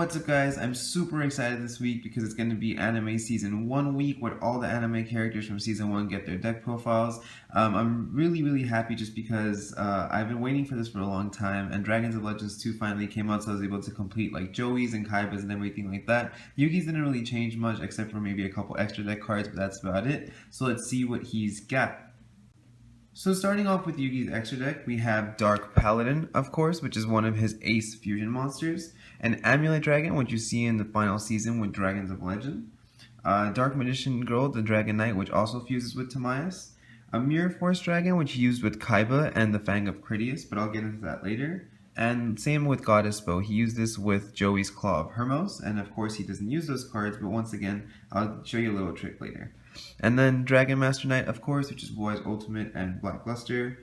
What's up guys, I'm super excited this week because it's going to be anime season 1 week where all the anime characters from season 1 get their deck profiles. I'm really happy just because I've been waiting for this for a long time, and Dragons of Legends 2 finally came out, so I was able to complete like Joey's and Kaiba's and everything like that. Yugi's didn't really change much except for maybe a couple extra deck cards, but that's about it. So let's see what he's got. So starting off with Yugi's extra deck, we have Dark Paladin, of course, which is one of his ace fusion monsters, an Amulet Dragon, which you see in the final season with Dragons of Legend, Dark Magician Girl, the Dragon Knight, which also fuses with Timaeus, a Mirror Force Dragon, which he used with Kaiba and the Fang of Critias, but I'll get into that later, and same with Goddess Bow. He used this with Joey's Claw of Hermos, and of course he doesn't use those cards, but once again, I'll show you a little trick later. And then Dragon Master Knight, of course, which is Boy's Ultimate and Black Luster,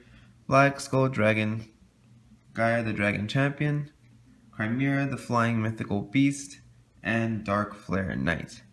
Black Skull Dragon, Gaia the Dragon Champion, Chimera the Flying Mythical Beast, and Dark Flare Knight.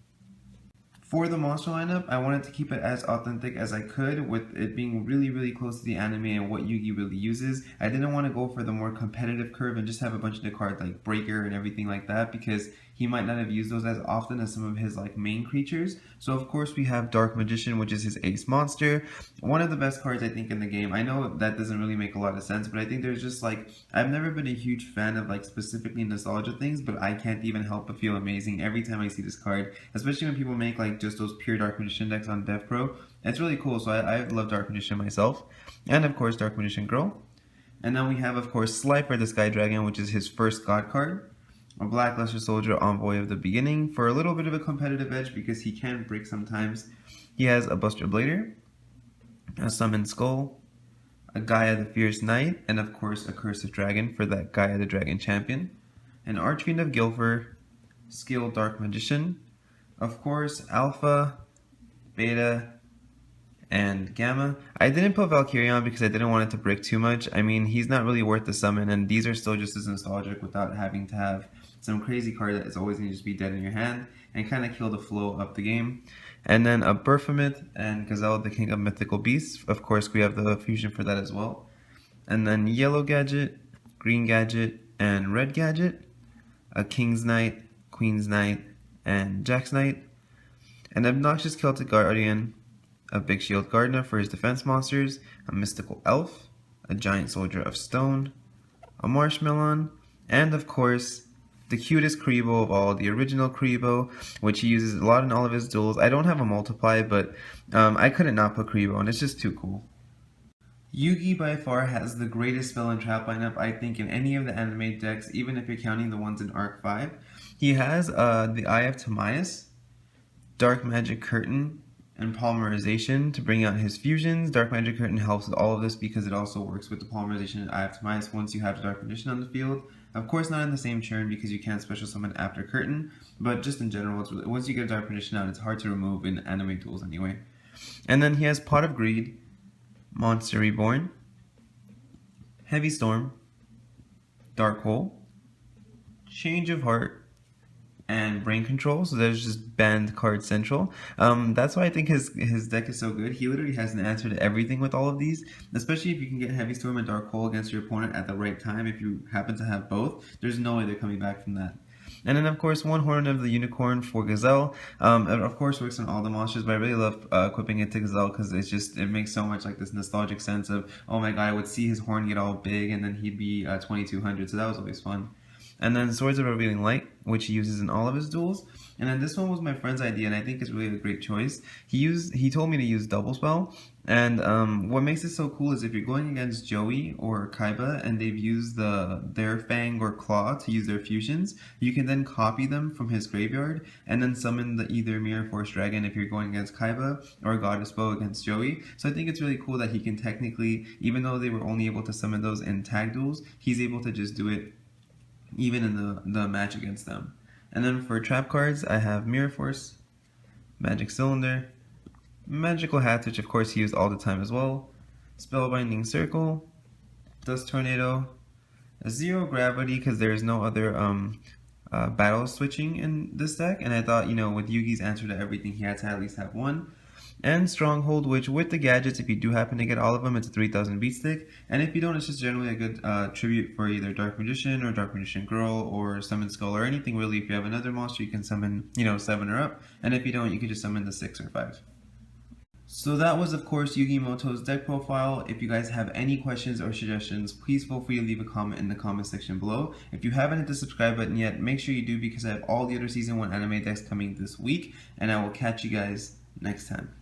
For the monster lineup, I wanted to keep it as authentic as I could, with it being really close to the anime and what Yugi really uses. I didn't want to go for the more competitive curve and just have a bunch of the cards like Breaker and everything like that, because he might not have used those as often as some of his like main creatures. So of course we have Dark Magician, which is his ace monster. One of the best cards I think in the game. I know that doesn't really make a lot of sense, but I think there's just like, I've never been a huge fan of like specifically nostalgia things, but I can't even help but feel amazing every time I see this card, especially when people make like just those pure Dark Magician decks on Dev Pro. It's really cool, so I love Dark Magician myself. And of course Dark Magician Girl. And then we have of course Slifer the Sky Dragon, which is his first god card. A Black Luster Soldier, Envoy of the Beginning, for a little bit of a competitive edge because he can break sometimes. He has a Buster Blader, a Summoned Skull, a Gaia the Fierce Knight, and of course a Cursive Dragon for that Gaia the Dragon Champion. An Archfiend of Guilford, Skilled Dark Magician, of course Alpha, Beta, and Gamma. I didn't put Valkyrie on because I didn't want it to break too much. I mean, he's not really worth the summon, and these are still just as nostalgic without having to have some crazy card that is always going to just be dead in your hand and kind of kill the flow of the game. And then a Baphomet and Gazelle, the King of Mythical Beasts. Of course, we have the fusion for that as well. And then Yellow Gadget, Green Gadget, and Red Gadget. A King's Knight, Queen's Knight, and Jack's Knight. An Obnoxious Celtic Guardian, a Big Shield Gardener for his defense monsters, a Mystical Elf, a Giant Soldier of Stone, a Marshmallow, and of course, the cutest Kuribo of all, the original Kuribo, which he uses a lot in all of his duels. I don't have a multiply, but I couldn't not put Kuribo, and it's just too cool. Yugi by far has the greatest spell and trap lineup, I think, in any of the anime decks, even if you're counting the ones in Arc 5. He has the Eye of Timaeus, Dark Magic Curtain, and Polymerization to bring out his fusions. Dark Magic Curtain helps with all of this because it also works with the Polymerization and Eye of Timaeus once you have the Dark Magician on the field. Of course not in the same turn because you can't special summon after Curtain, but just in general, it's really, once you get a Dark Magician out, it's hard to remove in anime tools anyway. And then he has Pot of Greed, Monster Reborn, Heavy Storm, Dark Hole, Change of Heart, and Brain Control. So there's just banned card central. That's why I think his deck is so good. He literally has an answer to everything with all of these, especially if you can get Heavy Storm and Dark Hole against your opponent at the right time. If you happen to have both, there's no way they're coming back from that. And then of course one Horn of the Unicorn for Gazelle. It of course works on all the monsters, but I really love equipping it to Gazelle because it makes so much like this nostalgic sense of, oh my god, I would see his horn get all big and then he'd be 2200, so that was always fun. And then Swords of Revealing Light, which he uses in all of his duels. And then this one was my friend's idea, and I think it's really a great choice. He told me to use Double Spell, and what makes it so cool is if you're going against Joey or Kaiba and they've used their Fang or Claw to use their fusions, you can then copy them from his graveyard and then summon the either Mirror Force Dragon if you're going against Kaiba or Goddess Bow against Joey. So I think it's really cool that he can technically, even though they were only able to summon those in tag duels, he's able to just do it even in the match against them. And then for trap cards, I have Mirror Force, Magic Cylinder, Magical Hat, which of course he used all the time as well, Spellbinding Circle, Dust Tornado, a Zero Gravity because there's no other battle switching in this deck, and I thought, you know, with Yugi's answer to everything, he had to at least have one, and Stronghold, which with the gadgets, if you do happen to get all of them, it's a 3000 beat stick, and if you don't, it's just generally a good tribute for either Dark Magician or Dark Magician Girl or Summon Skull or anything really. If you have another monster, you can summon, 7 or up, and if you don't, you can just summon the 6 or 5. So that was, of course, Yugi Moto's deck profile. If you guys have any questions or suggestions, please feel free to leave a comment in the comment section below. If you haven't hit the subscribe button yet, make sure you do, because I have all the other Season 1 anime decks coming this week, and I will catch you guys next time.